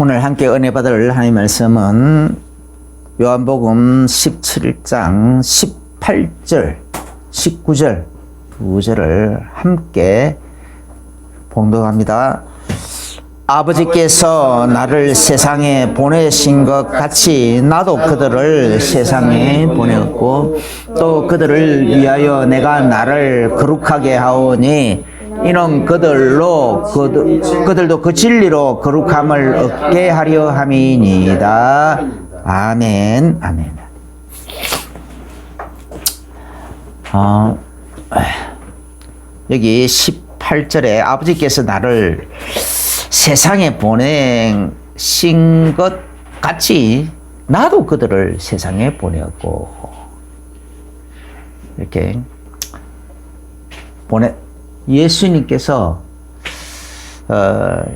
오늘 함께 은혜 받을 하나님의 말씀은 요한복음 17장 18절, 19절, 2절을 함께 봉독합니다. 아버지께서 나를 세상에 보내신 것 같이 나도 그들을 세상에 보내었고 또 그들을 위하여 내가 나를 거룩하게 하오니 이는 그들도 그 진리로 거룩함을 얻게 하려 함이니이다. 아멘. 아멘. 여기 18절에 아버지께서 나를 세상에 보내신 것 같이 나도 그들을 세상에 보내었고, 이렇게 예수님께서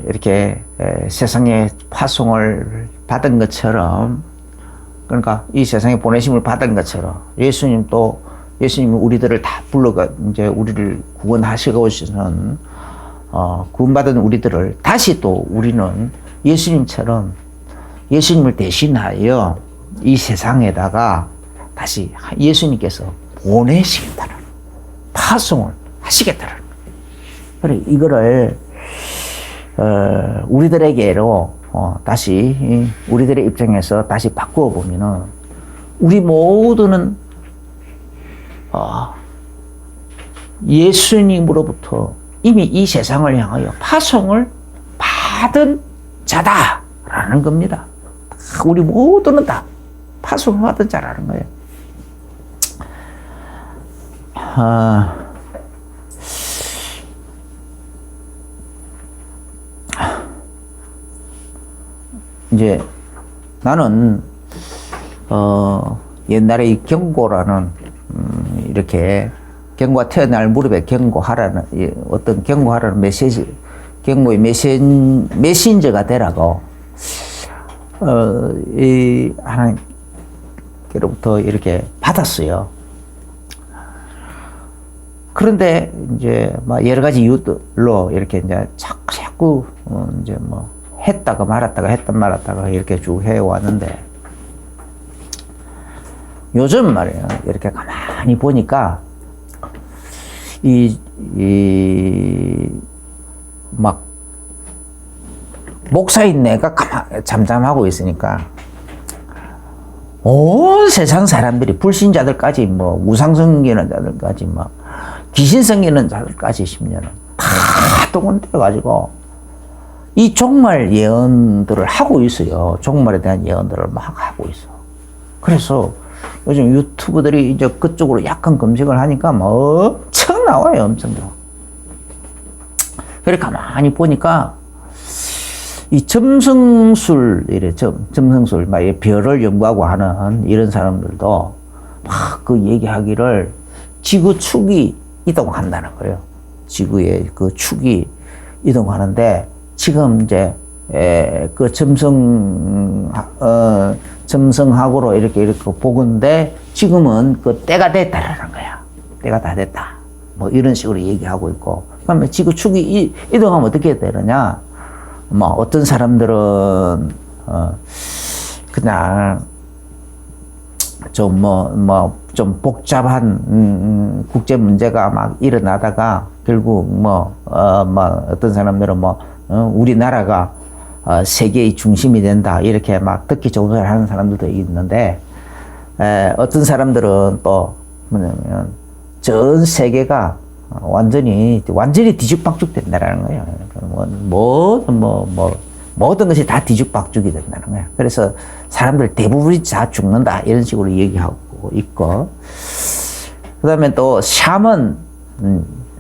이렇게 세상에 파송을 받은 것처럼, 그러니까 이 세상에 보내심을 받은 것처럼 예수님이 우리들을 다 불러가 이제 우리를 구원하시고는 구원받은 우리들을 다시 또 우리는 예수님처럼 예수님을 대신하여 이 세상에다가 다시 예수님께서 보내시겠다는, 파송을 하시겠다는. 그래, 이거를 우리들에게로 다시 우리들의 입장에서 다시 바꾸어 보면은 우리 모두는 예수님으로부터 이미 이 세상을 향하여 파송을 받은 자다라는 겁니다. 우리 모두는 다 파송을 받은 자라는 거예요. 이제 나는 옛날에 이 경고라는 이렇게 경고가 태어날 무렵에 경고하라는 어떤 경고하라는 메시지, 경고의 메신저가 되라고 이 하나님께로부터 이렇게 받았어요. 그런데 이제 막 여러 가지 이유들로 이렇게 이제 자꾸 이제 뭐 했다가 말았다가 이렇게 쭉 해왔는데, 요즘 말이에요. 이렇게 가만히 보니까 막 목사인 내가 잠잠하고 있으니까 온 세상 사람들이, 불신자들까지 뭐 우상 섬기는 자들까지 막 귀신 섬기는 자들까지 심지어는 다 동원되어 가지고 이 종말 예언들을 하고 있어요. 종말에 대한 예언들을 막 하고 있어. 그래서 요즘 유튜브들이 이제 그쪽으로 약간 검색을 하니까 뭐 엄청 나와요. 엄청 나와. 그래 가만히 보니까 이 점성술, 점성술, 막 별을 연구하고 하는 이런 사람들도 막 그 얘기하기를 지구 축이 이동한다는 거예요. 지구의 그 축이 이동하는데, 지금 이제 그 점성학으로 이렇게 보건데 지금은 그 때가 됐다라는 거야. 때가 다 됐다. 뭐 이런 식으로 얘기하고 있고. 그러면 지구 축이 이동하면 어떻게 되느냐? 뭐 어떤 사람들은 그냥 좀 좀 복잡한 국제 문제가 막 일어나다가 결국 어떤 사람들은 우리나라가 세계의 중심이 된다, 이렇게 막 듣기 좋은 소리를 하는 사람들도 있는데, 어떤 사람들은 또 뭐냐면 전 세계가 완전히 뒤죽박죽 된다라는 거예요. 모든 것이 다 뒤죽박죽이 된다는 거예요. 그래서 사람들 대부분이 다 죽는다, 이런 식으로 얘기하고 있고, 그 다음에 또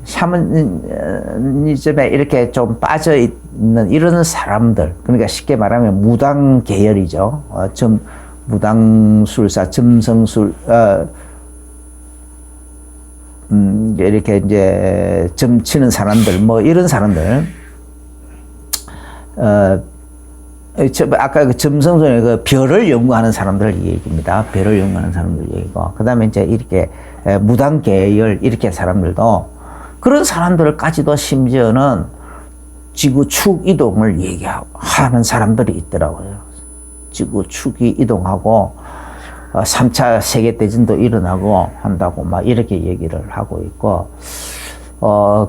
샤머니즘에 이렇게 좀 빠져 있는 이런 사람들, 그러니까 쉽게 말하면 무당 계열이죠. 무당술사, 점성술, 이렇게 이제 점 치는 사람들, 뭐 이런 사람들, 아까 그 점성술의 그 별을 연구하는 사람들 얘기입니다. 별을 연구하는 사람들 얘기고, 그 다음에 이제 이렇게 무당 계열 이렇게 사람들도, 그런 사람들까지도 심지어는 지구 축 이동을 얘기하는 사람들이 있더라고요. 지구 축이 이동하고 3차 세계대전도 일어나고 한다고 막 이렇게 얘기를 하고 있고,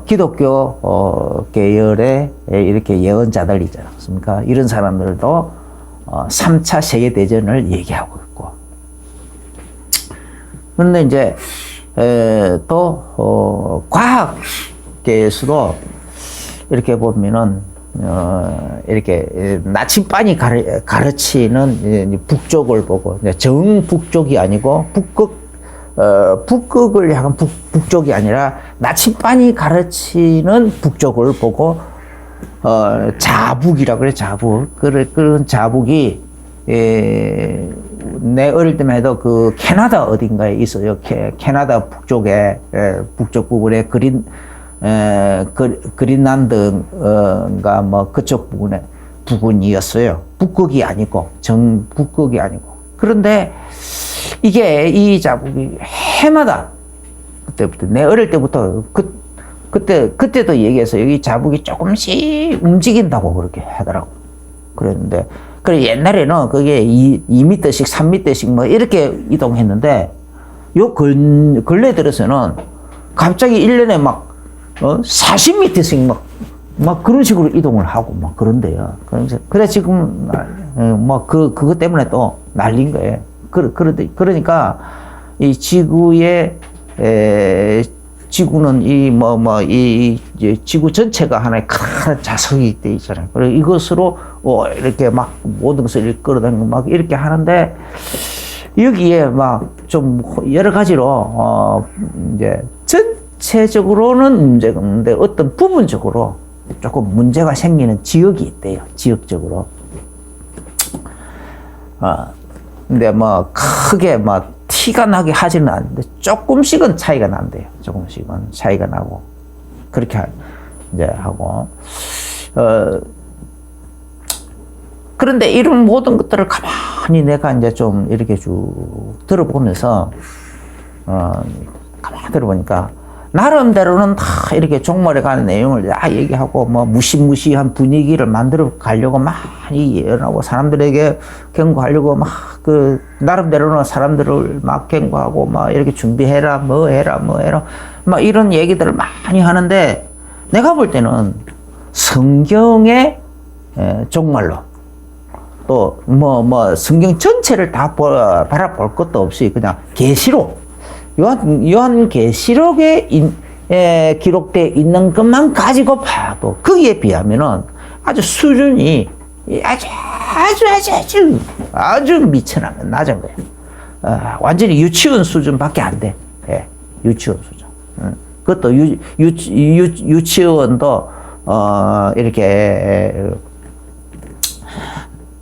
기독교 계열의 이렇게 예언자들 있지 않습니까? 이런 사람들도 3차 세계대전을 얘기하고 있고. 그런데 이제 또 과학계에서도 이렇게 보면은 이렇게 나침반이 가르치는 북쪽을 보고, 정북쪽이 아니고 북극을 향한 북쪽이 아니라 나침반이 가르치는 북쪽을 보고 자북이라고 그래. 자북. 그런 자북이 내 어릴 때만 해도 그 캐나다 어딘가에 있어요. 캐나다 북쪽에 북쪽 부분에 그린란드인가 뭐 그쪽 부분이었어요. 북극이 아니고 정북극이 아니고. 그런데 이게 이 자국이 해마다 그때부터 내 어릴 때부터 그때도 얘기해서 여기 자국이 조금씩 움직인다고 그렇게 하더라고. 그랬는데 그래 옛날에는 그게 2m씩 3m씩 뭐 이렇게 이동했는데 요 근래 들어서는 갑자기 1년에 막 40m씩 막 그런 식으로 이동을 하고 막 그런데요. 그래 지금 뭐 그것 때문에 또 날린 거예요. 그러니까 이 지구는 이 지구 전체가 하나의 큰 자석이 돼 있잖아요. 그리고 이것으로 이렇게 막 모든 것을 끌어당기고 막 이렇게 하는데 여기에 막 좀 여러 가지로 이제 전체적으로는 문제가 없는데 어떤 부분적으로 조금 문제가 생기는 지역이 있대요. 지역적으로. 근데 뭐 크게 막 티가 나게 하지는 않는데 조금씩은 차이가 난대요. 조금씩은 차이가 나고 그렇게 이제 하고 그런데 이런 모든 것들을 가만히 내가 이제 좀 이렇게 쭉 들어보면서 가만히 들어보니까 나름대로는 다 이렇게 종말에 관한 내용을 다 얘기하고 뭐 무시무시한 분위기를 만들어 가려고 많이 예언하고 사람들에게 경고하려고 막 나름대로는 사람들을 막 경고하고 막 이렇게 준비해라 뭐 해라 막 이런 얘기들을 많이 하는데 내가 볼 때는 성경의 종말론 또 성경 전체를 다 바라볼 것도 없이 그냥 계시록 요한 계시록에 기록되어 있는 것만 가지고 봐도 거기에 비하면은 아주 수준이 아주 미천하면 낮은 거예요. 완전히 유치원 수준밖에 안 돼. 예, 유치원 수준. 그것도 유치원도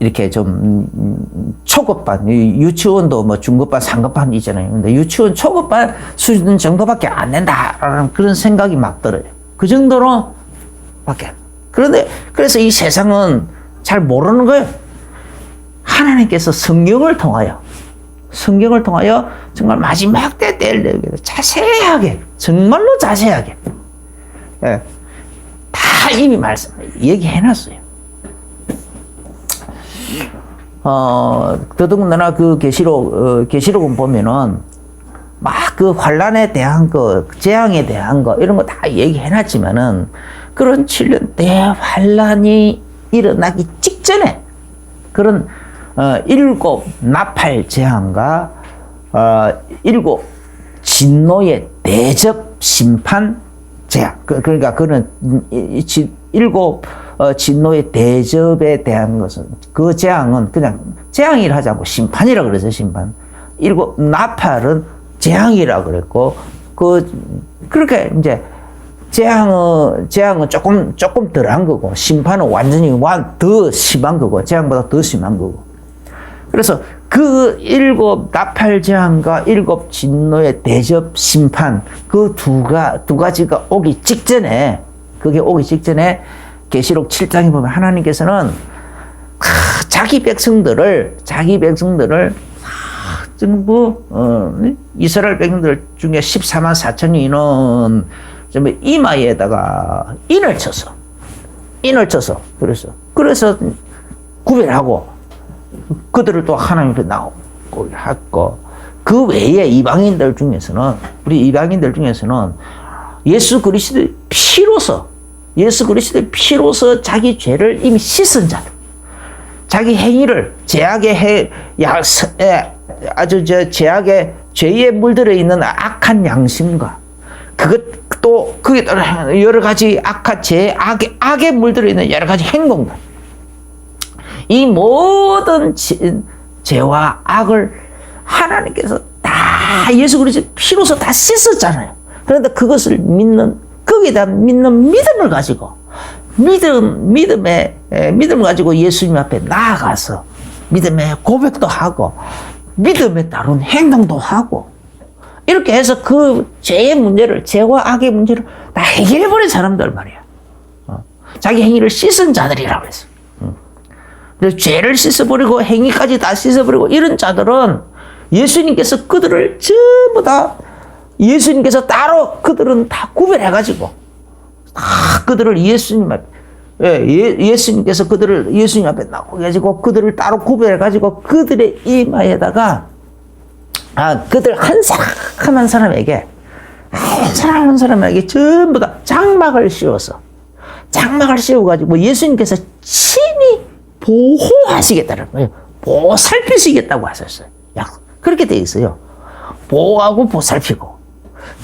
이렇게 좀 초급반, 유치원도 뭐 중급반, 상급반 있잖아요. 근데 유치원 초급반 수준 정도밖에 안 된다라는 그런 생각이 막 들어요. 그 정도로 밖에. 그래서 이 세상은 잘 모르는 거예요. 하나님께서 성경을 통하여 정말 마지막 때를 자세하게, 정말로 자세하게, 예, 다 이미 얘기해놨어요. 더더군다나 그 계시록은 보면은 막 그 환란에 대한 거, 재앙에 대한 거 이런 거 다 얘기해놨지만은 그런 7년 대환란이 일어나기 직전에 그런 7 나팔 재앙과 7 진노의 대접 심판 재앙. 그러니까 그는 7 진노의 대접에 대한 것은 그 재앙은 그냥 재앙이라 하지 않고 심판이라 그래서 심판. 7 나팔은 재앙이라 그랬고 그렇게 이제 재앙은 조금 덜한 거고 심판은 완전히 더 심한 거고 재앙보다 더 심한 거고. 그래서 그 7 나팔 재앙과 7 진노의 대접 심판 그 두 가지가 오기 직전에 계시록 7장에 보면 하나님께서는 자기 백성들을 전부 이스라엘 백성들 중에 14만 4천인은 전부 이마에다가 인을 쳐서 인을 쳐서 그래서 구별하고 그들을 또 하나님 앞에 나오고 하고 그 외에 이방인들 중에서는 예수 그리스도의 피로서 자기 죄를 이미 씻은 자들, 자기 행위를 죄악의 죄에 물들어 있는 악한 양심과 그것도 그게 따라 여러 가지 악에 물들어 있는 여러 가지 행동들, 이 모든 죄와 악을 하나님께서 다 예수 그리스도의 피로서 다 씻었잖아요. 그런데 그것을 거기에 대한 믿는 믿음을 가지고 믿음을 가지고 예수님 앞에 나아가서 믿음의 고백도 하고 믿음에 따른 행동도 하고 이렇게 해서 그 죄와 악의 문제를 다 해결해버린 사람들 말이야. 자기 행위를 씻은 자들이라고 했어. 그래서 죄를 씻어버리고 행위까지 다 씻어버리고 이런 자들은 예수님께서 그들을 전부 다 따로 그들은 다 구별해가지고 그들을 예수님께서 그들을 예수님 앞에 나오게가지고 그들을 따로 구별해가지고 그들의 이마에다가 그들 한 사람 한 사람에게 전부 다 장막을 씌워가지고 예수님께서 친히 보호하시겠다는 거예요. 보살피시겠다고 하셨어요. 그렇게 돼 있어요. 보호하고 보살피고.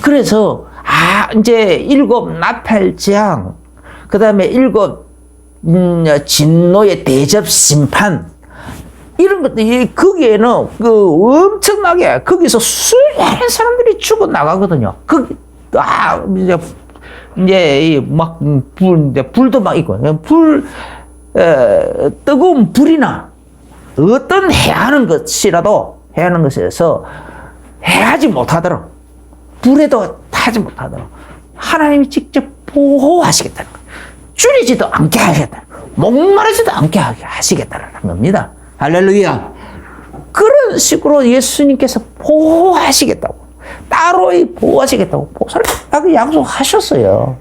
그래서 이제 7 나팔재앙, 그 다음에 7 진노의 대접 심판 이런 것들 거기에는 엄청나게 거기서 수많은 사람들이 죽어 나가거든요. 이제 막 불도 막 있고 뜨거운 불이나 어떤 해하는 것에서 해하지 못하도록 불에도 타지 못하도록 하나님이 직접 보호하시겠다는 거예요. 줄이지도 않게 하시겠다. 목마르지도 않게 하시겠다는 겁니다. 할렐루야. 그런 식으로 예수님께서 보호하시겠다고, 따로 보호하시겠다고 보살피라고 약속하셨어요.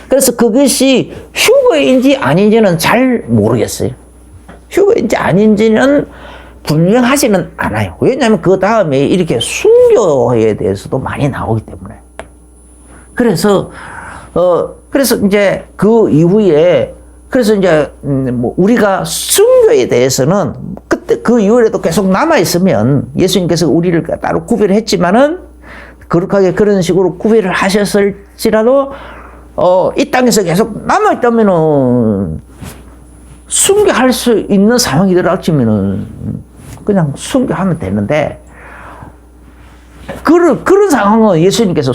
그래서 그것이 휴거인지 아닌지는 잘 모르겠어요. 휴거인지 아닌지는 분명하지는 않아요. 왜냐하면 그 다음에 이렇게 순교에 대해서도 많이 나오기 때문에. 그래서 이제 그 이후에 우리가 순교에 대해서는 그때 그 이후에도 계속 남아있으면 예수님께서 우리를 따로 구별했지만은 거룩하게 그런 식으로 구별을 하셨을지라도 이 땅에서 계속 남아있다면은 순교할 수 있는 상황이 들어왔지면은 그냥 순교하면 되는데 그런 상황은 예수님께서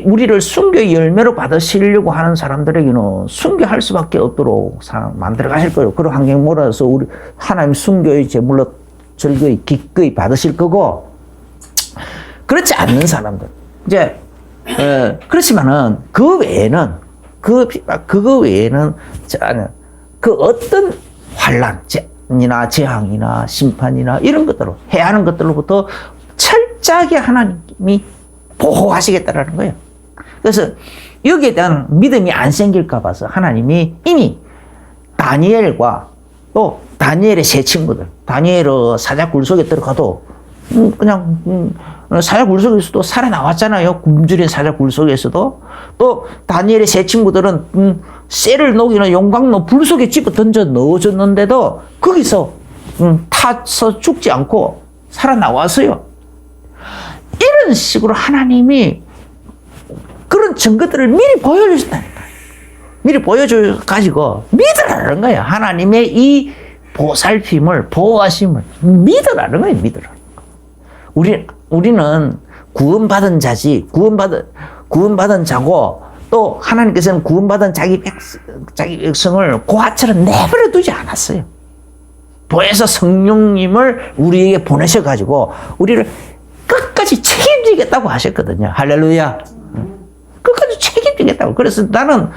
우리를 순교의 열매로 받으시려고 하는 사람들에게는 순교할 수밖에 없도록 만들어 가실 거예요. 그런 환경 몰아서 우리 하나님 순교의 제물로 절거히 기꺼이 받으실 거고, 그렇지 않는 사람들 이제 그렇지만은 그 외에는 그 어떤 환난이나 재앙이나 심판이나 이런 것들로 해하는 것들로부터 철저하게 하나님이 보호하시겠다라는 거예요. 그래서 여기에 대한 믿음이 안 생길까 봐서 하나님이 이미 다니엘과 또 다니엘의 세 친구들, 다니엘은 사자굴 속에 들어가도 그냥 사자굴 속에서도 살아나왔잖아요. 굶주린 사자굴 속에서도. 또 다니엘의 세 친구들은 쇠를 녹이는 용광로 불 속에 집어 던져 넣어줬는데도 거기서 타서 죽지 않고 살아나왔어요. 이런 식으로 하나님이 그런 증거들을 미리 보여주셨다니까. 미리 보여줘가지고 믿으라는 거예요. 하나님의 이 보살핌을, 보호하심을 믿으라는 거예요. 믿으라는 거예요. 우리는 구원받은 자지, 구원받은 자고, 또 하나님께서는 구원받은 자기 백성을 고아처럼 내버려 두지 않았어요. 보혜사 성령님을 우리에게 보내셔가지고 우리를 끝까지 책임지겠다고 하셨거든요. 할렐루야. 끝까지 책임지겠다고. 그래서 나는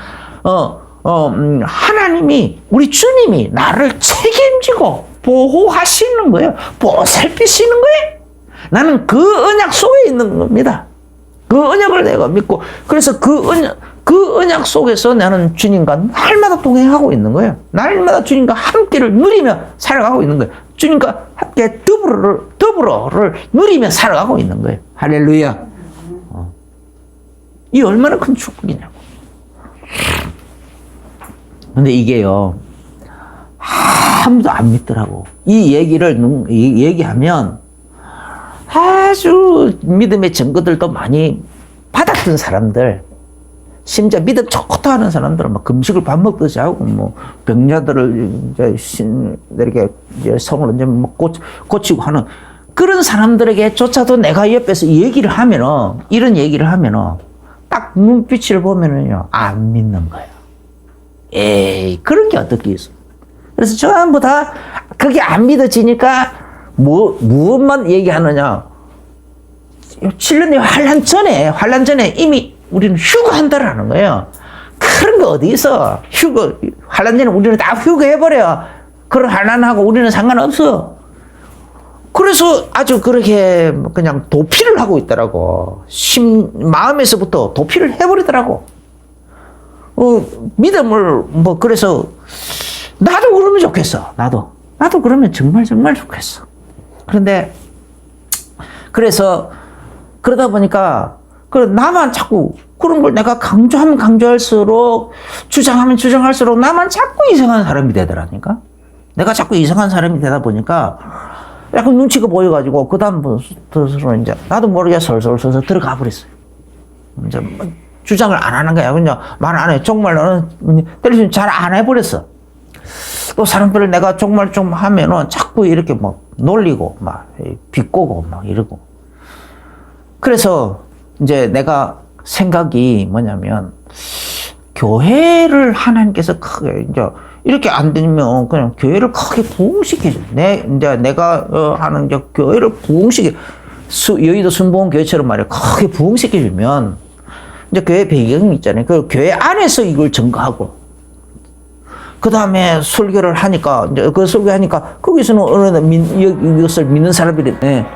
하나님이, 우리 주님이 나를 책임지고 보호하시는 거예요. 보살피시는 거예요. 나는 그 언약 속에 있는 겁니다. 그 언약을 내가 믿고, 그래서 그 그 언약 속에서 나는 주님과 날마다 동행하고 있는 거예요. 날마다 주님과 함께를 누리며 살아가고 있는 거예요. 주님과 함께 더불어를 누리며 살아가고 있는 거예요. 할렐루야. 이 얼마나 큰 축복이냐고. 근데 이게요, 아무도 안 믿더라고. 이 얘기를 얘기하면 아주 믿음의 증거들도 많이 받았던 사람들, 심지어 믿음 좋다 하는 사람들은 막 금식을 밥 먹듯이 하고, 뭐, 병자들을 이렇게 성으로 이제 고치고 하는 그런 사람들에게조차도 내가 옆에서 얘기를 하면은, 이런 얘기를 하면은, 딱 눈빛을 보면은요, 안 믿는 거예요. 에이, 그런 게 어떻게 있어. 그래서 전부 다 그게 안 믿어지니까, 무엇만 얘기하느냐. 7년의 환란 전에 이미 우리는 휴거한다라는 거예요. 그런 거 어디 있어? 환란 전에 우리는 다 휴거해버려. 그런 환란하고 우리는 상관없어. 그래서 아주 그렇게 그냥 도피를 하고 있더라고. 마음에서부터 도피를 해버리더라고. 믿음을, 그래서, 나도 그러면 좋겠어. 나도 그러면 정말 좋겠어. 그런데, 그러다 보니까, 나만 자꾸 그런 걸 내가 강조하면 강조할수록, 주장하면 주장할수록 나만 자꾸 이상한 사람이 되더라니까? 내가 자꾸 이상한 사람이 되다 보니까, 약간 눈치가 보여가지고, 그다음부터는 이제, 나도 모르게 솔솔 들어가 버렸어요. 이제, 주장을 안 하는 거야. 그냥 말 안 해. 정말 너는 때리면 잘 안 해버렸어. 또 사람들을 내가 정말 좀 하면은 자꾸 이렇게 막 놀리고, 막 비꼬고, 막 이러고. 그래서 이제 내가 생각이 뭐냐면, 교회를 하나님께서 크게, 이제 이렇게 안 되면 그냥 교회를 크게 부흥시켜줘. 내가 하는 이제 교회를 여의도 순복음교회처럼 말이야. 크게 부흥시켜주면, 이제 교회 배경이 있잖아요. 그 교회 안에서 이걸 증거하고, 그 다음에 설교를 하니까, 이제 그 설교하니까, 거기서는 이것을 믿는 사람들이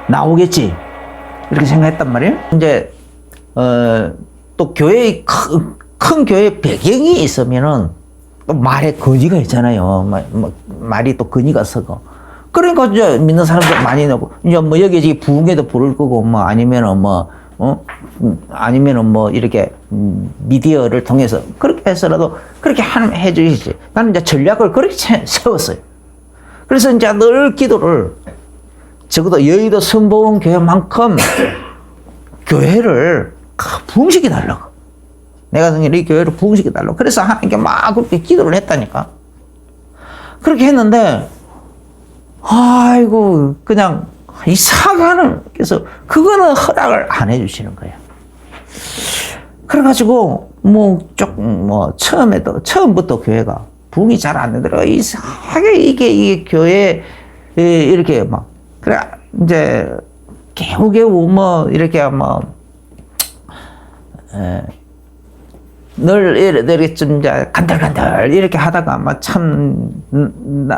나오겠지. 이렇게 생각했단 말이에요. 이제, 또 큰 교회 배경이 있으면은, 또 말에 근위가 있잖아요. 말이 또 근위가 서고. 그러니까 이제 믿는 사람들 많이 나오고, 이제 뭐 여기 부흥회도 부를 거고, 아니면은 이렇게, 미디어를 통해서, 그렇게 해서라도, 그렇게 해주시지. 나는 이제 전략을 그렇게 세웠어요. 그래서 이제 늘 기도를, 적어도 여의도 순복음교회만큼, 교회를 부흥시켜달라고. 내가 이 교회를 부흥시켜달라고. 그래서 하나님께 막 그렇게 기도를 했다니까. 그렇게 했는데, 아이고, 그냥, 이 사관을, 그래서 그거는 허락을 안 해주시는 거예요. 그래가지고, 처음부터 교회가 부흥이 잘 안 되더라고. 이게 교회, 이렇게 막, 그래, 이제, 겨우겨우 이렇게 늘 이렇게 좀 이제 간들간들 이렇게 하다가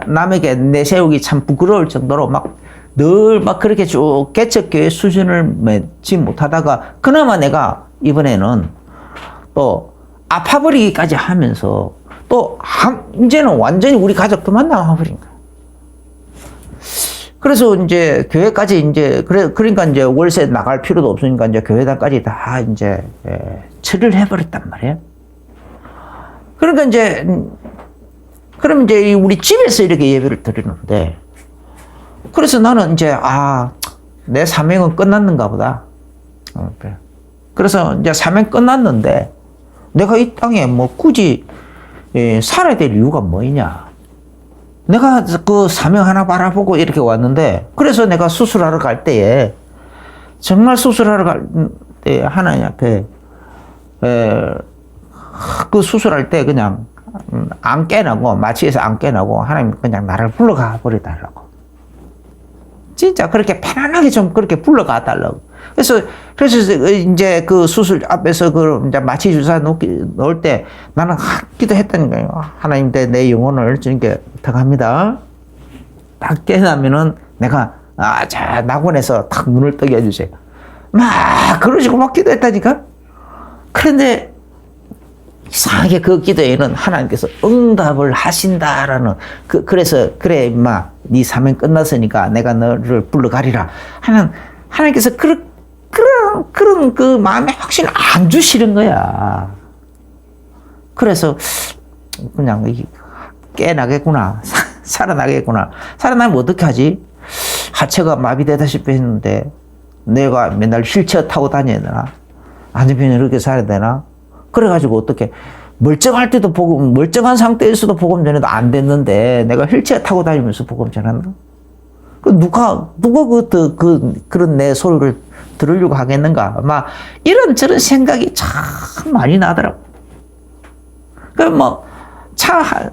남에게 내세우기 참 부끄러울 정도로 늘 그렇게 쭉 개척교회 수준을 맺지 못하다가 그나마 내가 이번에는 또 아파버리기까지 하면서 또 이제는 완전히 우리 가족들만 나와버린 거야. 그래서 이제 교회까지 그러니까 이제 월세 나갈 필요도 없으니까 이제 교회당까지 다 이제 처리를 해버렸단 말이에요. 그러니까 그럼 이제 우리 집에서 이렇게 예배를 드리는데, 그래서 나는 이제, 내 사명은 끝났는가 보다. 그래서 이제 사명 끝났는데, 내가 이 땅에 굳이 살아야 될 이유가 뭐냐. 내가 그 사명 하나 바라보고 이렇게 왔는데, 그래서 내가 수술하러 갈 때에, 정말 수술하러 갈 때 하나님 앞에, 그 수술할 때 그냥 안 깨나고, 마취해서 안 깨나고, 하나님 그냥 나를 불러가 버려달라고. 진짜 그렇게 편안하게 좀 그렇게 불러가 달라고. 그래서 이제 그 수술 앞에서 이제 마취 주사 넣을 때 나는 기도했다니까요. 하나님, 내 영혼을 주님께 부탁합니다. 딱 깨나면은 내가, 낙원에서 탁 눈을 뜨게 해주세요. 그러시고 막 기도했다니까? 그런데 이상하게 그 기도에는 하나님께서 응답을 하신다라는 그래서 그래 임마 네 사명 끝났으니까 내가 너를 불러가리라 하나님께서 그런 그 마음의 확신을 안 주시는 거야. 그래서 그냥 깨나겠구나 살아나겠구나. 살아나면 어떻게 하지? 하체가 마비되다시피 했는데 내가 맨날 휠체어 타고 다녀야 되나? 안전편에 이렇게 살아야 되나? 그래가지고 어떻게 멀쩡할 때도 복음, 멀쩡한 상태에서도 복음 전해도 안 됐는데 내가 휠체어 타고 다니면서 복음 전한다? 누가 그런 내 소리를 들으려고 하겠는가? 막 이런저런 생각이 참 많이 나더라고.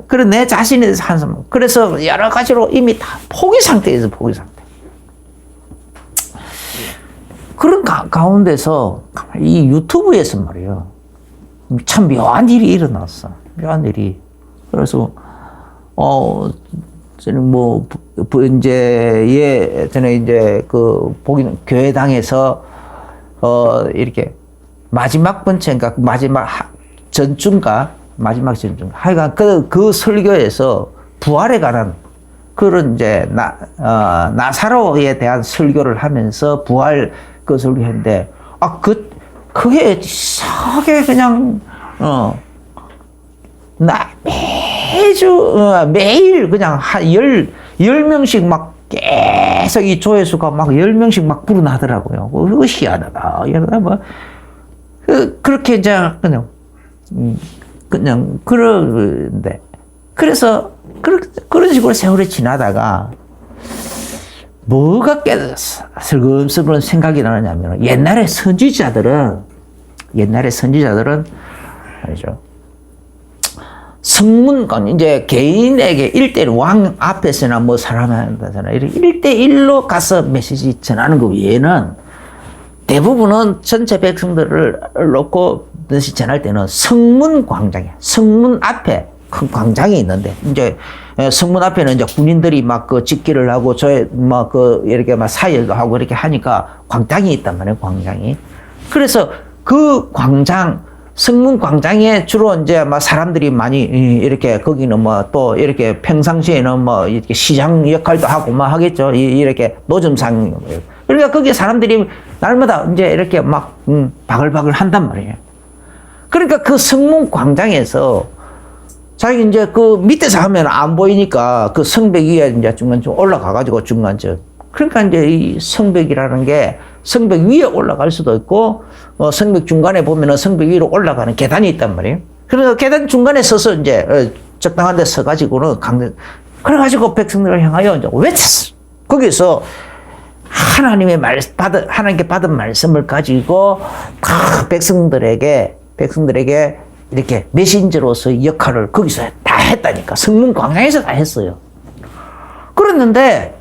그래 내 자신에 대해서 한숨. 그래서 여러 가지로 이미 다 포기 상태에서 포기 상태. 그런 가운데서 이 유튜브에서 말이에요. 참 묘한 일이 일어났어. 묘한 일이. 그래서, 저는 저는 이제 보기는 교회당에서, 이렇게 마지막 번째인가, 마지막 전주인가, 하여간 그 설교에서 부활에 관한 그런 이제 나사로에 대한 설교를 하면서 부활 그 설교했는데, 그게 이상하게 그냥, 매일 그냥 한 10명씩 막 계속 이 조회수가 막 10명씩 막 불어나더라고요. 그거 희한하다. 그렇게 이제 그냥, 그러는데. 그래서, 그런 식으로 세월이 지나다가, 뭐가 슬금슬금 생각이 나느냐면, 옛날에 선지자들은, 아니죠. 이제 개인에게 1대1 왕 앞에서나 뭐 사람한테나 이렇게 1대1로 가서 메시지 전하는 것 외에는 대부분은 전체 백성들을 놓고 메시지 전할 때는 성문 앞에 큰 광장이 있는데, 이제 성문 앞에는 이제 군인들이 막 집기를 하고 이렇게 막 사열도 하고 이렇게 하니까 광장이 있단 말이에요, 광장이. 그래서 그 성문 광장에 주로 이제 막 사람들이 많이 이렇게 거기는 또 이렇게 평상시에는 이렇게 시장 역할도 하고 하겠죠. 이렇게 노점상. 그러니까 거기에 사람들이 날마다 이제 이렇게 막 바글바글 한단 말이에요. 그러니까 그 성문 광장에서 자기 이제 그 밑에서 하면 안 보이니까 그 성벽 위에 이제 중간 좀 올라가가지고 그러니까 이제 이 성벽이라는 게 성벽 위에 올라갈 수도 있고, 성벽 중간에 보면은 성벽 위로 올라가는 계단이 있단 말이에요. 그래서 계단 중간에 서서 이제 적당한 데 서가지고는 그래가지고 백성들을 향하여 이제 외쳤어. 거기서 하나님께 받은 말씀을 가지고 다 백성들에게 이렇게 메신저로서 역할을 거기서 다 했다니까. 성문 광장에서 다 했어요. 그랬는데,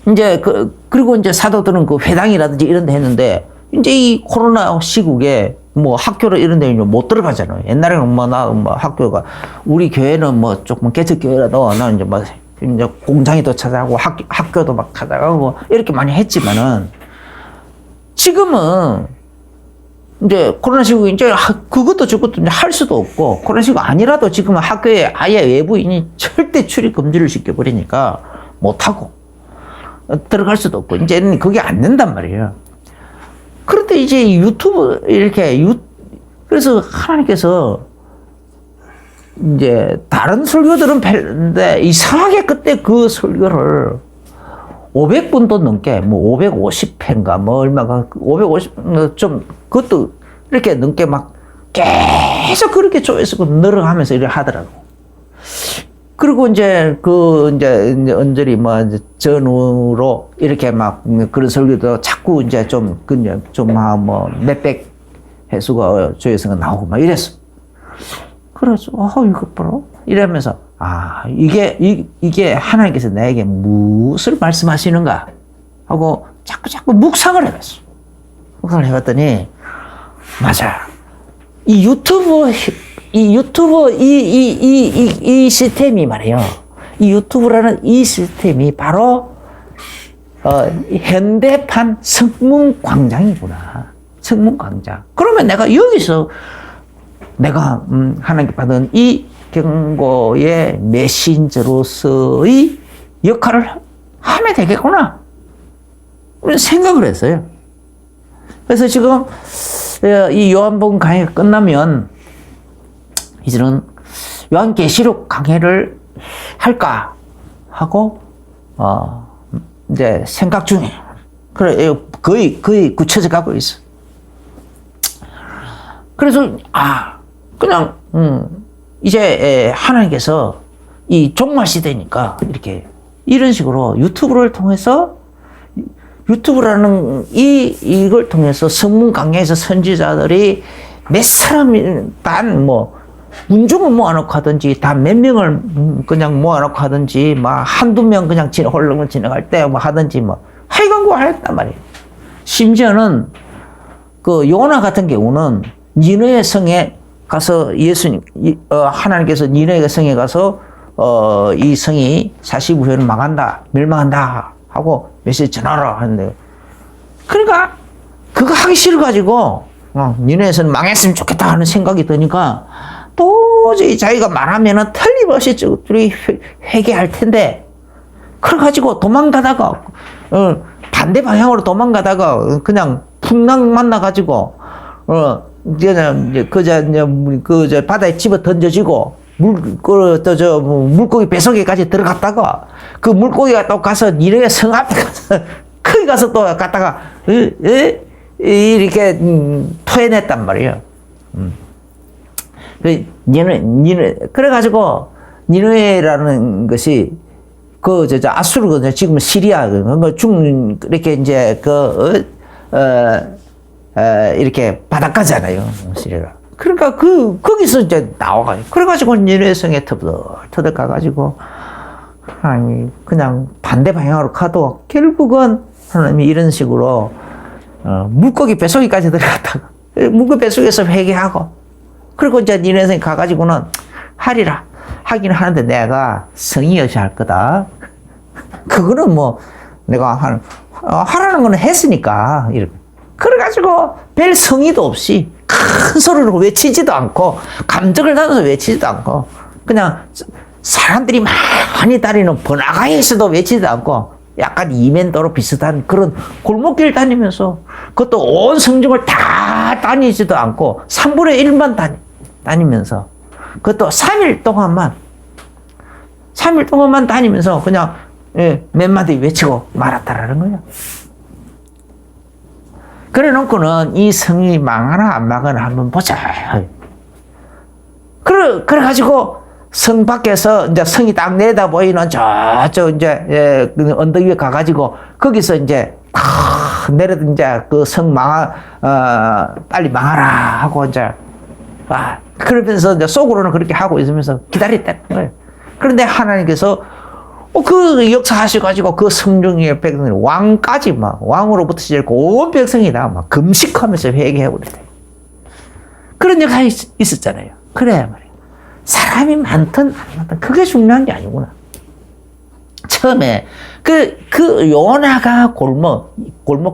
이제 그리고 이제 사도들은 그 회당이라든지 이런 데 했는데, 이제 이 코로나 시국에 학교를 이런 데 못 들어가잖아요. 옛날에는 학교가, 우리 교회는 조금 개척교회라도 나는 이제 공장에도 찾아가고 학교도 막 찾아가고 이렇게 많이 했지만은, 지금은 이제 코로나 시국에 이제 그것도 저것도 이제 할 수도 없고, 코로나 시국 아니라도 지금은 학교에 아예 외부인이 절대 출입 금지를 시켜버리니까 못하고 들어갈 수도 없고 이제는 그게 안 된단 말이에요. 그런데 이제 유튜브 그래서 하나님께서 이제 다른 설교들은 별인데 이상하게 그때 그 설교를 500분도 넘게 550회인가 얼마가 550 좀 그것도 이렇게 넘게 막 계속 그렇게 조회수가 늘어가면서 이렇게 하더라고. 그리고 이제 언저리 전후로 이렇게 막 그런 설교도 자꾸 이제 좀 몇백 회수가 조회수가 나오고 막 이랬어. 그래서 이것 봐라 이러면서 이게 하나님께서 나에게 무엇을 말씀하시는가 하고 자꾸 묵상을 해봤어. 묵상을 해봤더니 맞아. 이 유튜브 이 시스템이 말이에요. 이 유튜브라는 이 시스템이 바로 현대판 성문 광장이구나. 성문 광장. 그러면 내가 여기서 내가 하나님께 받은 이 경고의 메신저로서의 역할을 하면 되겠구나 생각을 했어요. 그래서 지금 이 요한복음 강의가 끝나면 이제는 요한계시록 강의를 할까 하고 이제 생각 중에 그래 거의 굳혀져 가고 있어. 그래서 그냥 이제 하나님께서 이 종말 시대니까 이렇게 이런 식으로 유튜브를 통해서 유튜브라는 이걸 통해서 성문 강의에서 선지자들이 몇 사람이 단 뭐 문중을 모아놓고 하든지 다 몇 명을 그냥 모아놓고 하든지 막 한두 명 그냥 홀로 지나갈 때 뭐 하든지 뭐 하여간 그거 했단 말이에요. 심지어는 그 요나 같은 경우는 니느웨 성에 가서 예수님 하나님께서 니느웨 성에 가서 이 성이 45회는 망한다 멸망한다 하고 메시지 전하라 하는데 그러니까 그거 하기 싫어가지고 니네에서는 망했으면 좋겠다 하는 생각이 드니까 도저히 자기가 말하면은 틀림없이 저들이 회개할 텐데 그래가지고 도망가다가 반대 방향으로 도망가다가 그냥 풍랑 만나가지고 이제 그저 바다에 집어 던져지고 물고기 뱃속에까지 들어갔다가 그 물고기가 또 가서 니네 성 앞에 가서 거기 가서 또 갔다가 이렇게 토해냈단 말이에요. 니네 그래가지고 니네라는 것이 저 아수르거든요. 지금 시리아 이렇게 이제 이렇게 바닷가잖아요. 시리아. 그러니까 거기서 이제 나와가지고 그래가지고 니네 성에 터득 가가지고 하나님이 그냥 반대 방향으로 가도 결국은 하나님이 이런 식으로 물고기 뱃속에까지 들어갔다가 물고기 뱃속에서 회개하고 그리고 이제 니네 성에 가가지고는 하리라 하긴 하는데 내가 성의 없이 할 거다. 그거는 뭐 내가 하라는 거는 했으니까 이렇게 그래가지고 별 성의도 없이 큰 소리로 외치지도 않고 감정을 나눠서 외치지도 않고 그냥 사람들이 많이 다니는 번화가에서도 외치지도 않고 약간 이면도로 비슷한 그런 골목길 다니면서 그것도 온 성중을 다 다니지도 않고 3분의 1만 다니면서 그것도 3일 동안만 다니면서 그냥 몇 마디 외치고 말았다라는 거야. 그래 놓고는 이 성이 망하나 안 망하나 한번 보자. 그래가지고 성 밖에서 이제 성이 딱 내다 보이는 저쪽 이제 언덕 위에 가가지고 거기서 이제 내려서 이제 그 성 빨리 망하라 하고 이제 그러면서 이제 속으로는 그렇게 하고 있으면서 기다렸다는 거예요. 그런데 하나님께서 그 역사하셔가지고 그 성중의 백성이 왕까지 막 왕으로부터 시작해 온 백성이 다 막 금식하면서 회개하고 그랬대. 그런 역사가 있었잖아요. 그래야 말이에요. 사람이 많든 안 많든 그게 중요한 게 아니구나. 처음에 그 요나가 골목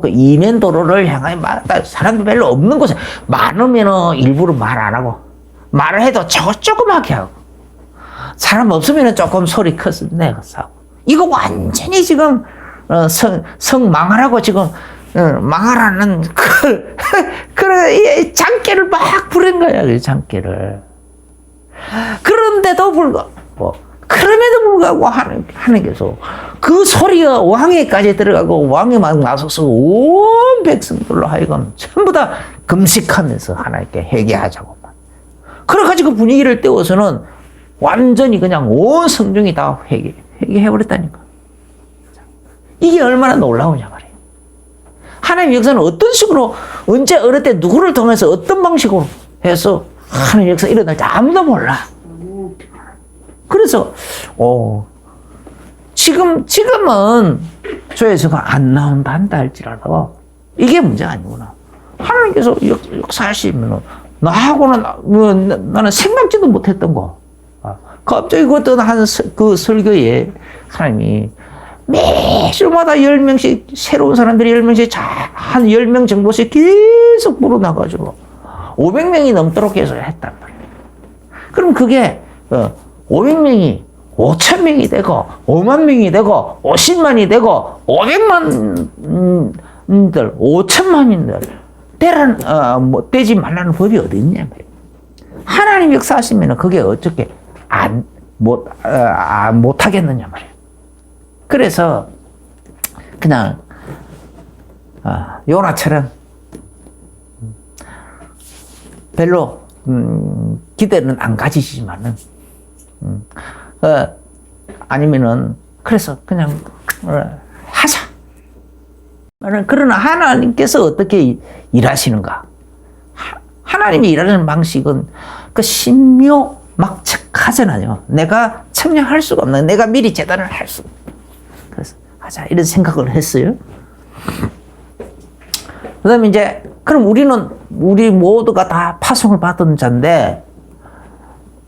그 이면도로를 향하여 말했다. 사람도 별로 없는 곳에 많으면은 일부러 말 안 하고 말을 해도 조그맣게 하고 사람 없으면 조금 소리 커서 내가 싸고 이거 완전히 지금 성 망하라고 지금 망하라는 그런 장깨를 막 부른 거야. 그 장깨를. 그런데도 불구하고 그럼에도 불구하고 하나님께서 그 소리가 왕에까지 들어가고 왕이 막 나서서 온 백성들로 하여금 전부 다 금식하면서 하나님께 회개하자고. 그래가지고 분위기를 떼워서는 완전히 그냥 온 성중이 다 회개해버렸다니까. 이게 얼마나 놀라우냐 말이에요. 하나님 역사는 어떤 식으로 언제 어느 때 누구를 통해서 어떤 방식으로 해서 하나님 역사 일어날지 아무도 몰라. 그래서 지금은 조회수가 안 나온다 한다 할지라도 이게 문제가 아니구나. 하나님께서 역사하시면 나하고는 나는 생각지도 못했던 거. 갑자기 그 어떤 그 설교에 하나님이 매주마다 10명씩 새로운 사람들이 10명씩 한 10명 정도씩 계속 불어나가지고 500명이 넘도록 해서 했단 말이에요. 그럼 그게 500명이 5,000명이 되고 5만 명이 되고 50만이 되고 500만인들 5천만인들 되지 말라는 법이 어디 있냐 말이에요. 하나님 역사하시면 그게 어떻게 못하겠느냐 말이에요. 그래서 그냥 요나처럼 별로 기대는 안 가지시지만은 아니면은 그래서 그냥 하자. 그러나 하나님께서 어떻게 일하시는가? 하나님이 일하는 방식은 그 신묘막측하잖아요. 내가 청량할 수가 없는, 내가 미리 재단을 할 수가 없는. 그래서 하자 이런 생각을 했어요. 그다음에 이제 그럼 우리 모두가 다 파송을 받은 자인데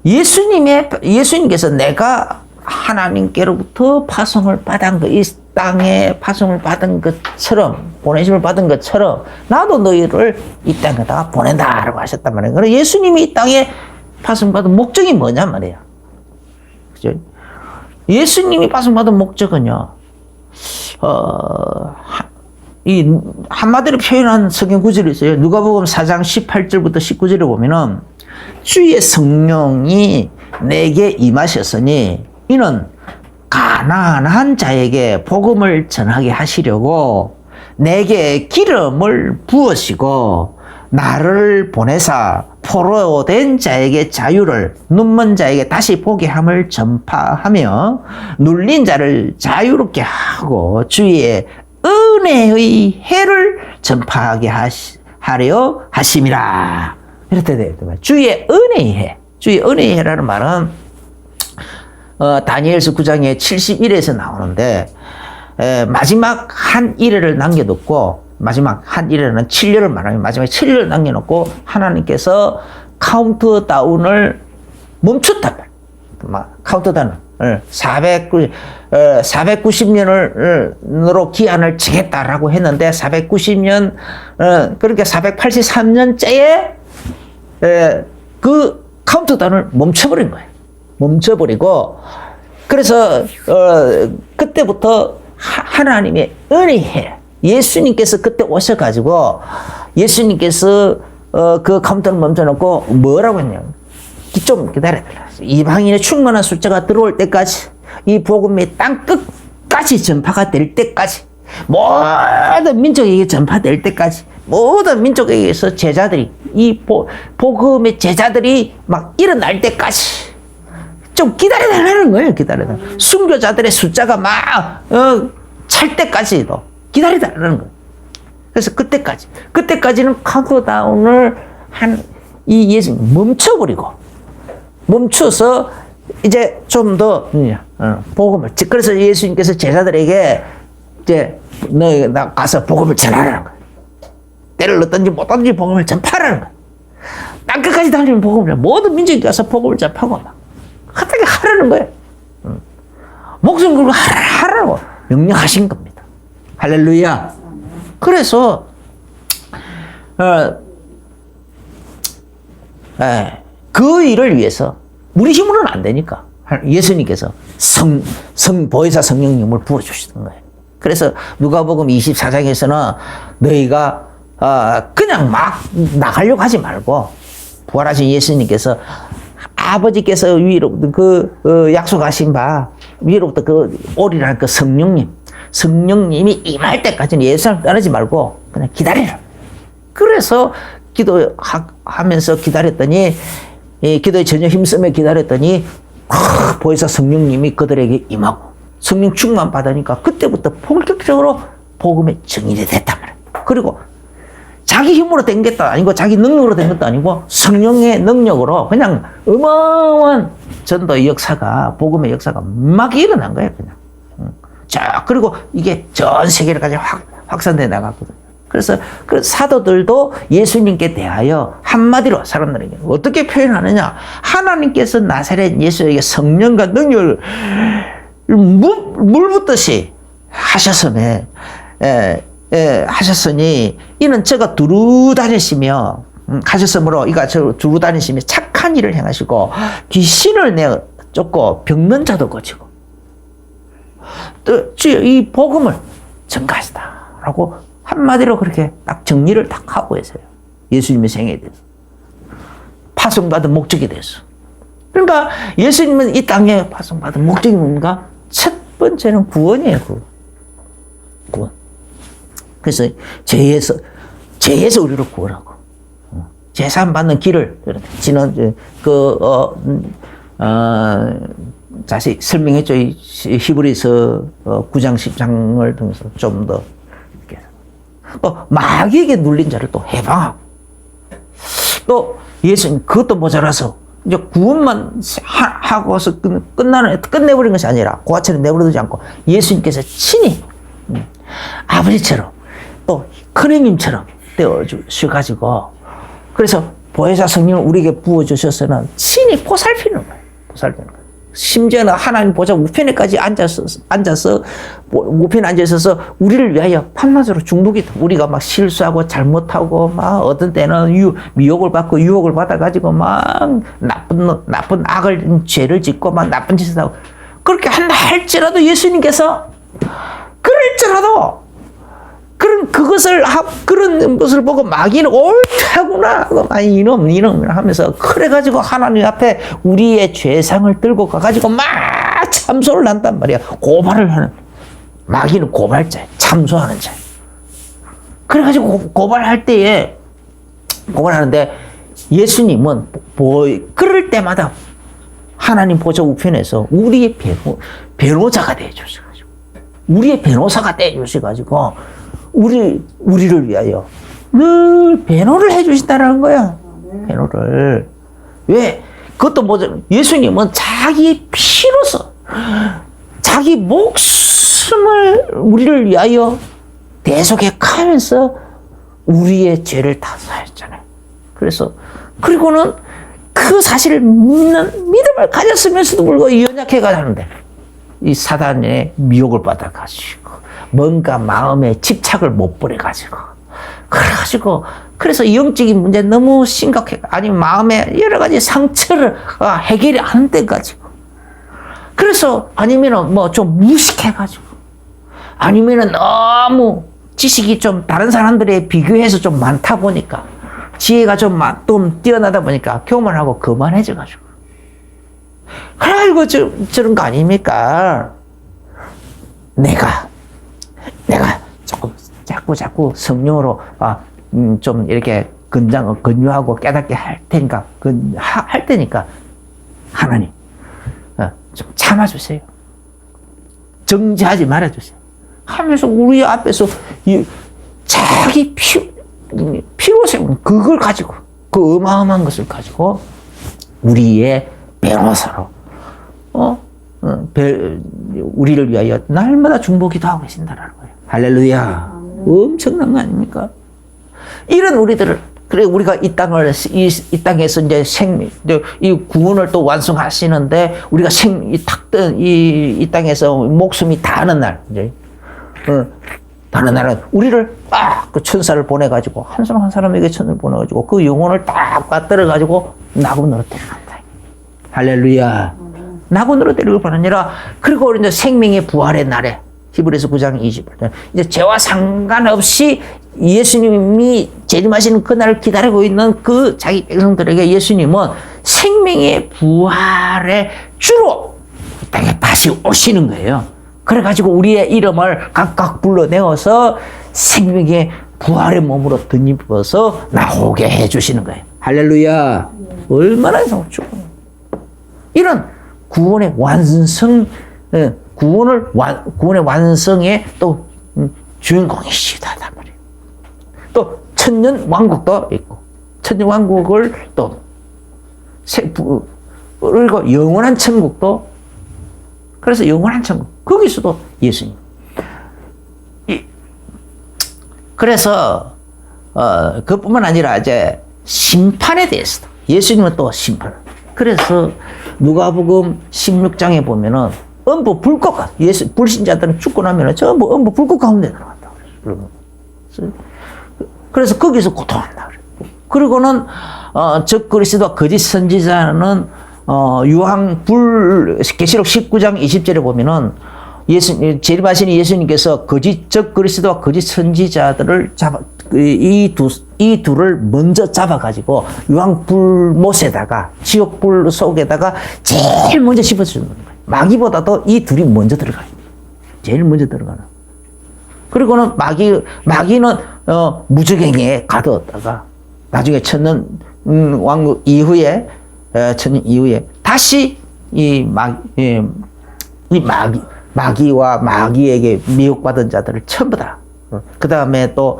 예수님께서 내가 하나님께로부터 파송을 받은 이 땅에 파송을 받은 것처럼 보내심을 받은 것처럼 나도 너희를 이 땅에다가 보낸다라고 하셨단 말이에요. 그래서 예수님이 이 땅에 파송받은 목적이 뭐냐 말이에요. 그죠? 예수님이 파송받은 목적은요. 이 한마디로 표현한 성경 구절이 있어요. 누가복음 4장 18절부터 19절에 보면은 주의 성령이 내게 임하셨으니 이는 가난한 자에게 복음을 전하게 하시려고 내게 기름을 부으시고 나를 보내사 포로된 자에게 자유를 눈먼 자에게 다시 보게 함을 전파하며 눌린 자를 자유롭게 하고 주의 은혜의 해를 전파하게 하려 하심이라. 이렇게 돼요. 주의 은혜의 해. 주의 은혜의 해라는 말은 다니엘서 9장에 71에서 나오는데 마지막 한 일회를 남겨뒀고 마지막 한 일회는 7년을 말하면 마지막 7년을 남겨놓고 하나님께서 카운트다운을 멈췄단 말이에요. 카운트다운을 490년으로 기한을 정했다라고 했는데 490년 그러니까 483년째에 그 카운트다운을 멈춰버린 거예요. 멈춰버리고 그래서 그때부터 하나님의 은혜해 예수님께서 그때 오셔가지고 예수님께서 그 카운트다운을 멈춰놓고 뭐라고 했냐면 좀 기다려달라. 이방인의 충만한 숫자가 들어올 때까지 이 복음이 땅 끝까지 전파가 될 때까지 모든 민족에게 전파될 때까지 모든 민족에게서 제자들이 이 복음의 제자들이 막 일어날 때까지 좀 기다려달라는 거예요. 기다려달라. 순교자들의 숫자가 막 찰 때까지도 기다려달라는 거예요. 그래서 그때까지는 카운트다운을 이 예수 멈춰서 이제 좀 더 복음을 그래서 예수님께서 제자들에게 이제 너희 나 가서 복음을 전하라는 거예요. 때를 얻든지 못 얻든지 복음을 전파라는 거예요. 땅끝까지 달리는 복음을 모든 민족이 가서 복음을 전파고 막 어떻게 하라는 거예요. 목숨 걸고 하라고 명령하신 겁니다. 할렐루야. 그래서 그 일을 위해서 우리 힘으로는 안 되니까 예수님께서 보혜사 성령님을 부어주시던 거예요. 그래서 누가복음 24장에서는 너희가 그냥 막 나가려고 하지 말고 부활하신 예수님께서 아버지께서 위로부터 그 약속하신 바 위로부터 그 오리라는 그 성령님이 임할 때까지는 예수를 떠나지 말고 그냥 기다리라. 그래서 기도하면서 기다렸더니 기도에 전혀 힘쓰며 기다렸더니 보혜사 성령님이 그들에게 임하고 성령 충만 받으니까 그때부터 본격적으로 복음의 증인이 됐단 말이에요. 그리고 자기 힘으로 된 것도 아니고 자기 능력으로 된 것도 아니고 성령의 능력으로 그냥 어마어마한 전도의 역사가 복음의 역사가 막 일어난 거예요. 그냥. 자 그리고 이게 전 세계로까지 확산돼 나갔거든요. 그래서 그 사도들도 예수님께 대하여 한마디로 사람들에게 어떻게 표현하느냐? 하나님께서 나사렛 예수에게 성령과 능력을 물 붓듯이 하셨으니 이는 저가 두루 다니시며 하셨으므로 이가 저 두루 다니시며 착한 일을 행하시고 귀신을 내 쫓고 병든 자도 고치고 또 이 복음을 전가하시다라고 한마디로 그렇게 딱 정리를 딱 하고 있어요. 예수님의 생애에 대해서 파송받은 목적에 대해서. 그러니까 예수님은 이 땅에 파송받은 목적이 뭡니까? 첫 번째는 구원이에요. 구원. 그래서 죄에서 우리를 구원하고 제사함 받는 길을 지난 자세히 설명했죠. 히브리서 9장 10장을 통해서 좀 더 마귀에게 눌린 자를 또 해방하고 또 예수님 그것도 모자라서 이제 구원만 하고서 끝내버린 것이 아니라 고아처럼 내버려두지 않고 예수님께서 친히 아버지처럼 또 큰형님처럼 되어주셔가지고 그래서 보혜사 성령을 우리에게 부어주셔서는 친히 보살피는 거예요. 보살피는 거예요. 심지어는 하나님 보좌 우편에까지 앉아서 우편에 앉아 있어서 우리를 위하여 밤낮으로 중독이 우리가 막 실수하고 잘못하고 막 어떤 때는 미혹을 받고 유혹을 받아가지고 막 나쁜 악을 죄를 짓고 막 나쁜 짓을 하고 그렇게 한다 할지라도 예수님께서 그럴지라도 그런 것을 보고 마귀는 옳다구나. 아니, 이놈 하면서, 그래가지고 하나님 앞에 우리의 죄상을 들고 가가지고 막 참소를 한단 말이야. 고발을 하는. 마귀는 고발자야. 참소하는 자야. 그래가지고 고발하는데 예수님은 그럴 때마다 하나님 보좌 우편에서 우리의 변호자가 되어주셔가지고, 우리의 변호사가 되어주셔가지고, 우리를 위하여 늘 변호를 해주신다는 거야. 변호를. 왜? 그것도 뭐죠? 예수님은 자기 피로서, 자기 목숨을 우리를 위하여 대속해 가면서 우리의 죄를 다 사했잖아요. 그리고는 그 사실을 믿음을 가졌으면서도 불구하고 연약해가 하는데, 이 사단의 미혹을 받아가지고, 뭔가 마음에 집착을 못 버려가지고, 그래서 영적인 문제 너무 심각해. 아니면 마음에 여러 가지 상처를 해결이 안 돼가지고. 그래서 아니면은 뭐 좀 무식해가지고. 아니면은 너무 지식이 좀 다른 사람들에 비교해서 좀 많다 보니까, 지혜가 좀 뛰어나다 보니까 교만하고 거만해져가지고. 그래가지고 저런 거 아닙니까? 내가 자꾸 성령으로 좀 이렇게 건유하고 깨닫게 할 테니까 하나님 좀 참아주세요. 정죄하지 말아주세요. 하면서 우리 앞에서 자기 피로 세운 그걸 가지고, 그 어마어마한 것을 가지고 우리의 변호사로 우리를 위하여 날마다 중보기도 하고 계신다라는 거예요. 할렐루야. 엄청난 거 아닙니까? 이런 우리들을, 그래, 우리가 이 땅에서 이제 이 구원을 또 완성하시는데, 우리가 이 땅에서 목숨이 다하는 날, 이제, 다른 날은 우리를 그 천사를 보내가지고, 한 사람에게 천사를 보내가지고, 그 영혼을 딱 받들어가지고, 낙원으로 데려간다. 할렐루야. 낙원으로 데리고 보내니라. 그리고 이제 생명의 부활의 날에, 히브리서 9장 28절. 이제 죄와 상관없이 예수님이 재림하시는 그날을 기다리고 있는 그 자기 백성들에게 예수님은 생명의 부활의 주로 이 땅에 다시 오시는 거예요. 그래가지고 우리의 이름을 각각 불러내어서 생명의 부활의 몸으로 덧입어서 나오게 해주시는 거예요. 할렐루야. 얼마나 좋죠. 이런 구원의 완성, 구원의 완성의 또 주인공이시다 말이에요. 또 천년 왕국도 있고, 천년 왕국을 또 그리고 영원한 천국도, 그래서 영원한 천국, 거기서도 예수님. 그래서 그뿐만 아니라 이제 심판에 대해서도 예수님은 또 심판. 그래서 누가복음 16장에 보면은 음부 불꽃, 불신자들은 죽고 나면은 전부 음부 불꽃 가운데 들어간다. 그래서 거기서 고통한다. 그리고는 적 그리스도와 거짓 선지자는 계시록 19장 20절에 보면은 재림하신 예수님께서 적 그리스도와 거짓 선지자들을 이 둘을 먼저 잡아가지고 유황불못에다가 지옥불 속에다가 제일 먼저 씹어주는 거예요. 마귀보다도 이 둘이 먼저 들어가요. 제일 먼저 들어가는. 그리고는 마귀는 무적행에 가두었다가 나중에 천년 왕국 이후에 천년 이후에 다시 이 마귀와 마귀에게 미혹받은 자들을 전부 다. 그 다음에 또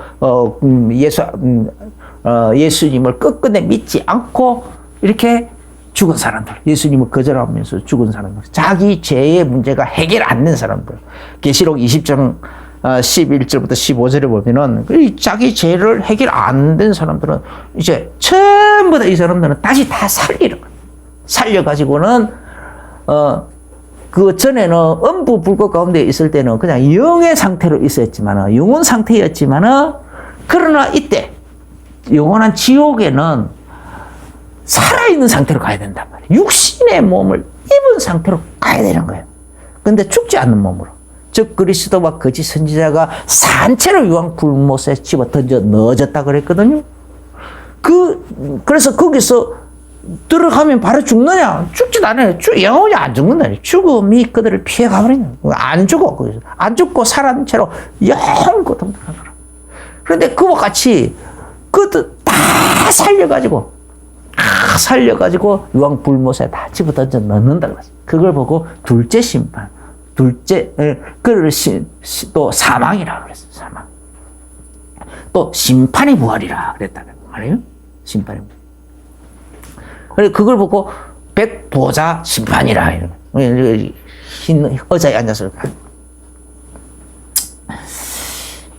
예수님을 끝끝내 믿지 않고 이렇게 죽은 사람들, 예수님을 거절하면서 죽은 사람들, 자기 죄의 문제가 해결 안 된 사람들. 계시록 20장 11절부터 15절에 보면은 자기 죄를 해결 안 된 사람들은 이제 전부 다 이 사람들은 다시 다 살려가지고는 그 전에는 음부 불꽃 가운데 있을 때는 그냥 영의 상태로 있었지만은, 영혼 상태였지만은, 그러나 이때 영원한 지옥에는 살아있는 상태로 가야 된단 말이에요. 육신의 몸을 입은 상태로 가야 되는 거예요. 근데 죽지 않는 몸으로. 즉 그리스도와 거짓 선지자가 산채로 유황불못에 집어 던져 넣어졌다 그랬거든요. 그래서 거기서 들어가면 바로 죽느냐? 죽지도 않아요. 영원히 안 죽는다. 죽음이 그들을 피해가버리냐. 안 죽어. 거기서. 안 죽고 살아난 채로 영원 고통당하는 거라. 그런데 그와 같이 그들 다 살려가지고 유황불못에 다 집어 던져 넣는다 그랬어요. 그걸 보고 둘째 심판, 그를 또 사망이라 그랬어요. 사망. 또 심판의 부활이라 그랬다는 말이에요. 심판의 부활. 그래서 그걸 보고 백보자 심판이라 이런 흰 의자에 앉아서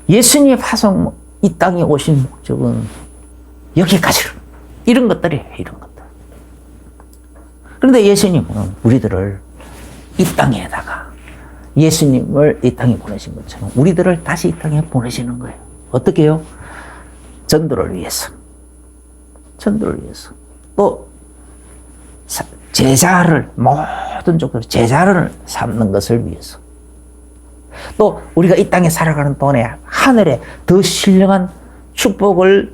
예수님의 파송 이 땅에 오신 목적은 여기까지로 이런 것들이에요. 이런 것들. 그런데 예수님은 우리들을 이 땅에다가 예수님을 이 땅에 보내신 것처럼 우리들을 다시 이 땅에 보내시는 거예요. 어떻게 해요? 전도를 위해서. 또 제자를 모든 쪽으로 제자를 삼는 것을 위해서. 또 우리가 이 땅에 살아가는 동안에 하늘에서 더 신령한 축복을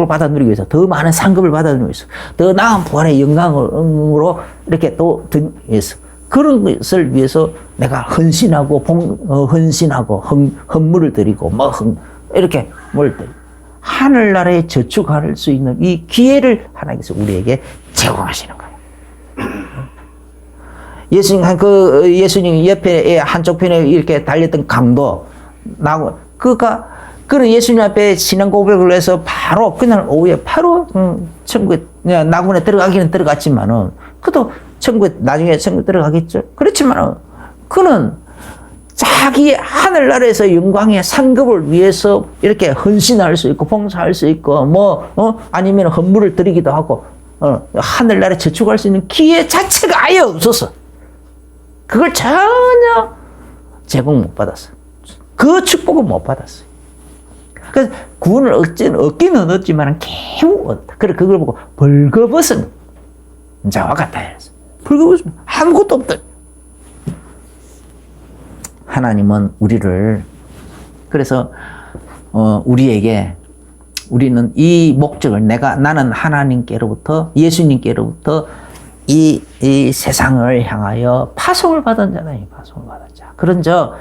받아 누리기 위해서, 더 많은 상급을 받아 누리기 위해서, 더 나은 부활의 영광으로 이렇게 또 위해서, 그런 것을 위해서 내가 헌신하고 헌물을 드리고 이렇게 뭘 드리고 하늘나라에 저축할 수 있는 이 기회를 하나님께서 우리에게 제공하시는 거예요. 예수님 옆에 한쪽 편에 이렇게 달렸던 강도, 그는 예수님 앞에 신앙 고백을 해서 바로 그날 오후에 바로 천국에 나군에 들어가기는 들어갔지만은, 그도 나중에 천국에 들어가겠죠. 그렇지만은 그는 자기 하늘나라에서 영광의 상급을 위해서 이렇게 헌신할 수 있고 봉사할 수 있고 아니면 헌물을 드리기도 하고 하늘나라에 저축할 수 있는 기회 자체가 아예 없었어. 그걸 전혀 제공 못 받았어. 그 축복은 못 받았어요. 그래서 구원을 얻기는 얻지만 겨우 얻다. 그래 그걸 보고 벌거벗은 자와 같다 해서 벌거벗으면 아무것도 없다. 하나님은 우리를, 그래서 우리는 이 목적을 나는 하나님께로부터, 예수님께로부터 이 세상을 향하여 파송을 받은 자다. 파송을 받은 자. 그런저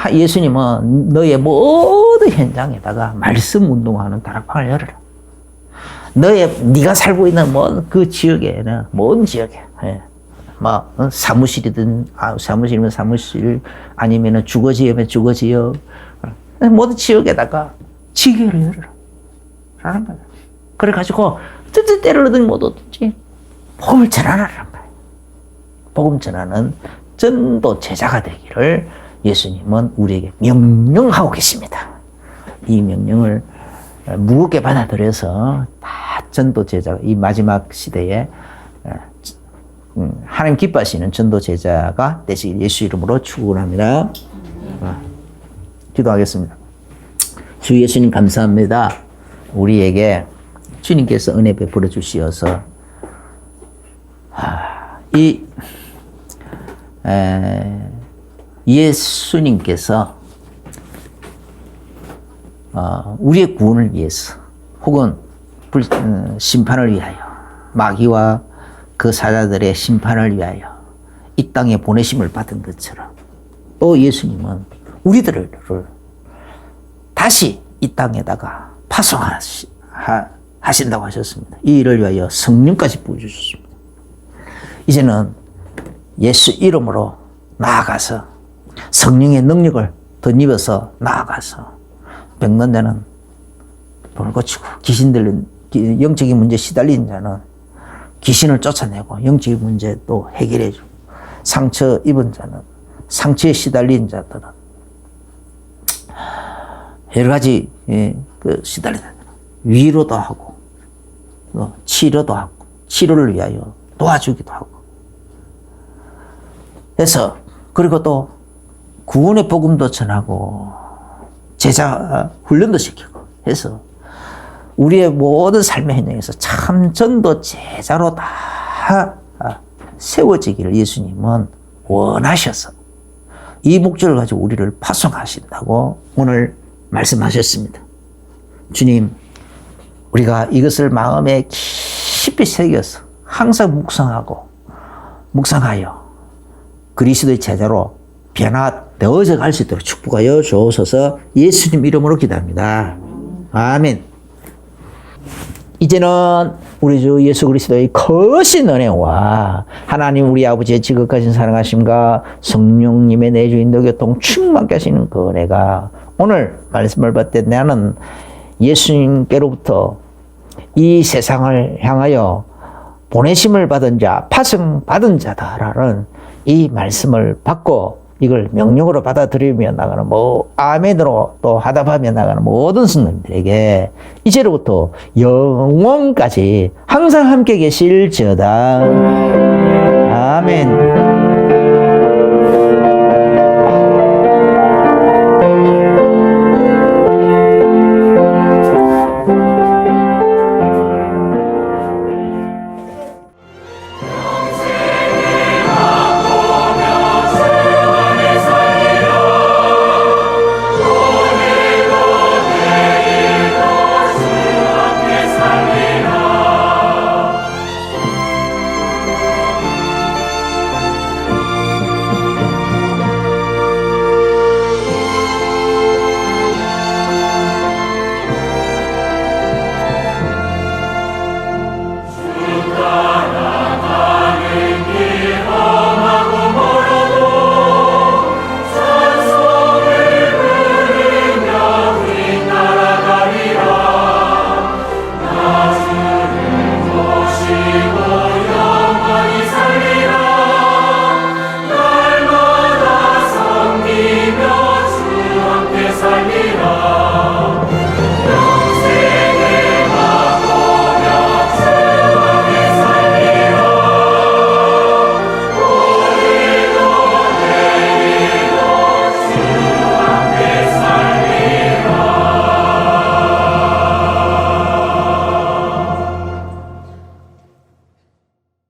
예수님은 너의 모든 현장에다가 말씀 운동하는 다락방을 열어라. 네가 살고 있는 그 지역에는, 모든 지역에, 사무실이든, 사무실이면 사무실, 아니면 주거지역이면 주거지역, 모든 지역에다가 지교를 열어라. 라는 거야. 그래가지고, 뜻대로 얻은 못 얻든지, 복음을 전하라는 거야. 복음 전하는 전도 제자가 되기를 예수님은 우리에게 명령하고 계십니다. 이 명령을 무겁게 받아들여서 다 전도 제자가 이 마지막 시대에 하나님 기뻐하시는 전도 제자가 되시길 예수 이름으로 축원합니다. 기도하겠습니다. 주 예수님 감사합니다. 우리에게 주님께서 은혜 베풀어 주시어서 예수님께서 우리의 구원을 위해서 혹은 심판을 위하여 마귀와 그 사자들의 심판을 위하여 이 땅에 보내심을 받은 것처럼 또 예수님은 우리들을 다시 이 땅에다가 파송하신다고 하셨습니다. 이 일을 위하여 성령까지 부어주셨습니다. 이제는 예수 이름으로 나아가서 성령의 능력을 덧입어서 나아가서 병든 자는 병을 고치고 귀신 들린 영적인 문제 시달린 자는 귀신을 쫓아내고 영적인 문제 또 해결해주고 상처 입은 자는 상처에 시달린 자들은 여러 가지 시달린 자들은 위로도 하고 치료도 하고 치료를 위하여 도와주기도 하고 해서 그리고 또 구원의 복음도 전하고 제자 훈련도 시키고 해서 우리의 모든 삶의 현장에서 참 전도 제자로 다 세워지기를 예수님은 원하셔서 이 목적을 가지고 우리를 파송하신다고 오늘 말씀하셨습니다. 주님, 우리가 이것을 마음에 깊이 새겨서 항상 묵상하여 그리스도의 제자로 변화되어져 갈 수 있도록 축복하여 주옵소서. 예수님 이름으로 기도합니다. 아멘. 이제는 우리 주 예수 그리스도의 거신 은혜와 하나님 우리 아버지의 지극하신 사랑하심과 성령님의 내주인도 교통 충만케 하시는 그 은혜가 오늘 말씀을 받되 나는 예수님께로부터 이 세상을 향하여 보내심을 받은 자, 파송 받은 자다라는 이 말씀을 받고 이걸 명령으로 받아들이며 나가는 아멘으로 또 하답하며 나가는 모든 성도들에게 이제로부터 영원까지 항상 함께 계실지어다. 아멘.